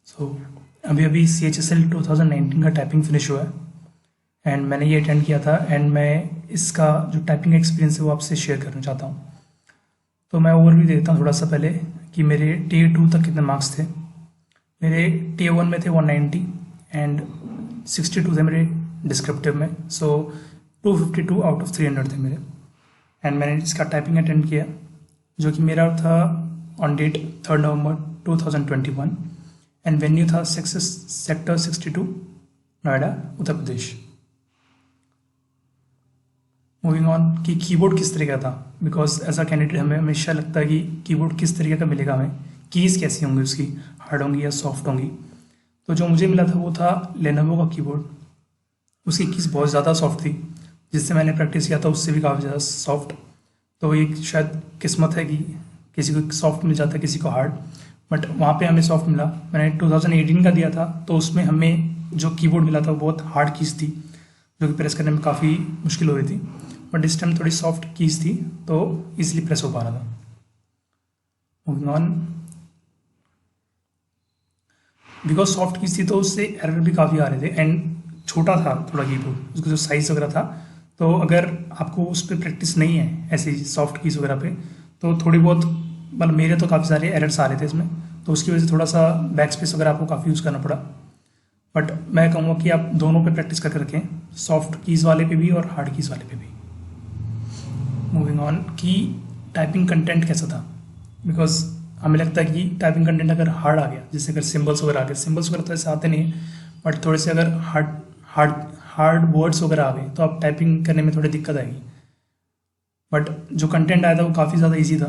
सो अभी अभी CHSL 2019 का टाइपिंग फिनिश हुआ है एंड मैंने ये अटेंड किया था एंड मैं इसका जो टाइपिंग एक्सपीरियंस है वो आपसे शेयर करना चाहता हूँ। तो मैं ओवरव्यू देता हूँ थोड़ा सा पहले कि मेरे Tier 2 तक कितने मार्क्स थे। मेरे Tier 1 में थे 190 एंड 62 थे मेरे डिस्क्रिप्टिव में, सो 252 आउट ऑफ 300 थे मेरे। एंड मैंने इसका टाइपिंग अटेंड किया जो कि मेरा था ऑन डेट 3 नवंबर 2021 एंड वेन्यू था sector 62 Noida Uttar Pradesh. Moving on कि कीबोर्ड किस तरीके का था, बिकॉज एज अ कैंडिडेट हमें हमेशा लगता है कि कीबोर्ड किस तरीके का मिलेगा हमें, कीज़ कैसी होंगी उसकी, हार्ड होंगी या सॉफ्ट होंगी। तो जो मुझे मिला था वो था लेनोवो का कीबोर्ड। उसकी कीज़ बहुत ज़्यादा सॉफ्ट थी, जिससे मैंने प्रैक्टिस किया था उससे भी काफ़ी ज़्यादा सॉफ्ट। तो एक शायद किस्मत है कि किसी को सॉफ्ट मिल जाता है किसी को हार्ड, बट वहाँ पे हमें सॉफ्ट मिला। मैंने 2018 का दिया था तो उसमें हमें जो कीबोर्ड मिला था वो बहुत हार्ड कीज़ थी जो कि प्रेस करने में काफ़ी मुश्किल हो रही थी, बट इस टाइम थोड़ी सॉफ्ट कीज़ थी तो इजीली प्रेस हो पा रहा था। Moving on, because soft keys थी तो उससे एरर भी काफ़ी आ रहे थे एंड छोटा था थोड़ा कीबोर्ड, उसका जो साइज़ वगैरह था। तो अगर आपको उस पर प्रैक्टिस नहीं है ऐसी सॉफ्ट कीज़ वगैरह पे तो थोड़ी बहुत, मतलब मेरे तो काफ़ी सारे एरर्स आ रहे थे इसमें, तो उसकी वजह से थोड़ा सा बैक स्पेस वगैरह आपको काफ़ी यूज़ करना पड़ा। बट मैं कहूँगा कि आप दोनों पे प्रैक्टिस करके रखें, सॉफ्ट कीज़ वाले पे भी और हार्ड कीज़ वाले पे भी। मूविंग ऑन कि टाइपिंग कंटेंट कैसा था, बिकॉज हमें लगता है कि टाइपिंग कंटेंट अगर हार्ड आ गया, जैसे अगर सिम्बल्स वगैरह आ गए, सिम्बल्स वगैरह तो ऐसे आते नहीं हैं, बट थोड़े से अगर हार्ड हार्ड हार्ड वर्ड्स वगैरह आ गए तो आप टाइपिंग करने में थोड़ी दिक्कत आएगी। बट जो कंटेंट आया था वो काफ़ी ज़्यादा ईजी था,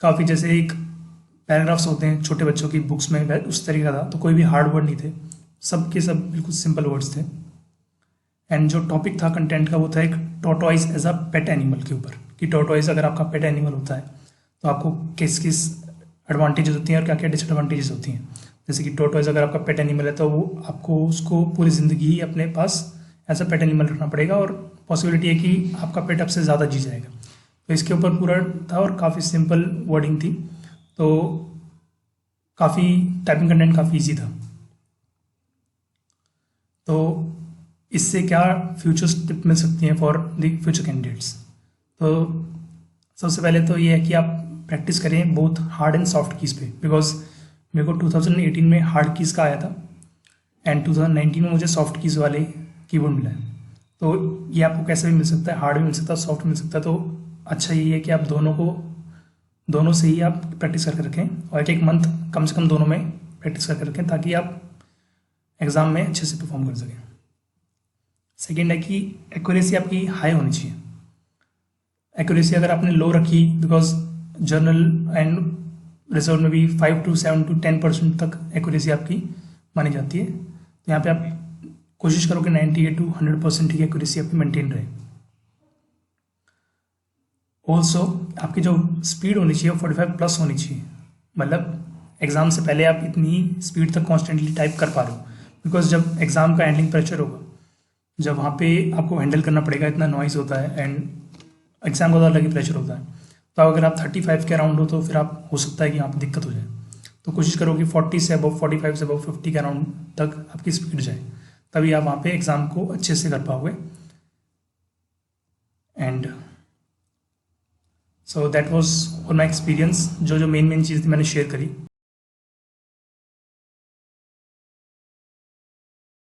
काफ़ी जैसे एक पैराग्राफ्स होते हैं छोटे बच्चों की बुक्स में उस तरीके का था। तो कोई भी हार्ड वर्ड नहीं थे, सब के सब बिल्कुल सिंपल वर्ड्स थे। एंड जो टॉपिक था कंटेंट का वो था एक tortoise as a pet animal के ऊपर, कि टॉर्टोइज अगर आपका पेट एनिमल होता है तो आपको किस किस एडवांटेजेस होती हैं और क्या क्या डिसएडवांटेजेस होती हैं। जैसे कि टॉर्टोइज अगर आपका पेट एनिमल है तो वो आपको उसको पूरी ज़िंदगी ही अपने पास एज अ पेट एनिमल रखना पड़ेगा और पॉसिबिलिटी है कि आपका पेट आपसे ज़्यादा जी जाएगा। तो इसके ऊपर पूरा था और काफ़ी सिंपल वर्डिंग थी, तो काफ़ी टाइपिंग कंटेंट काफ़ी ईजी था। तो इससे क्या फ्यूचर टिप मिल सकती हैं फॉर द फ्यूचर कैंडिडेट्स। तो सबसे पहले तो ये है कि आप प्रैक्टिस करें both hard and soft keys पे, बिकॉज मेरे को 2018 में हार्ड कीज़ का आया था एंड 2019 में मुझे सॉफ्ट कीज़ वाले कीबोर्ड मिला है। तो ये आपको कैसे भी मिल सकता है, हार्ड भी मिल सकता है, सॉफ्ट मिल सकता है। तो अच्छा यही है कि आप दोनों से ही आप प्रैक्टिस करके रखें और एक मंथ कम से कम दोनों में प्रैक्टिस करके रखें ताकि आप एग्ज़ाम में अच्छे से परफॉर्म कर सकें। सेकेंड है कि एक्यूरेसी आपकी हाई होनी चाहिए। एक्यूरेसी अगर आपने लो रखी, बिकॉज जर्नल एंड रिजर्व में भी 5 to 7 to 10% तक एक्यूरेसी आपकी मानी जाती है, तो यहाँ पे आप कोशिश करो कि 98 to 100% की एक्यूरेसी आपकी मेंटेन रहे। ऑल्सो आपकी जो स्पीड होनी चाहिए वो 45 प्लस होनी चाहिए, मतलब एग्ज़ाम से पहले आप इतनी स्पीड तक कॉन्स्टेंटली टाइप कर पा रहे हो, बिकॉज जब एग्ज़ाम का हैंडलिंग प्रेशर होगा, जब वहाँ पे आपको हैंडल करना पड़ेगा, इतना नॉइज़ होता है एंड एग्ज़ाम का तो अलग ही प्रेशर होता है। तो अगर आप 35 के अराउंड हो तो फिर आप हो सकता है कि यहाँ पर दिक्कत हो जाए। तो कोशिश करो कि 40 से अबव, 45 से अबव 50 के अराउंड तक आपकी स्पीड जाए, तभी आप वहाँ पे एग्ज़ाम को अच्छे से कर पाओगे। And so that was all my experience, जो मेन चीज़ थी मैंने शेयर करी।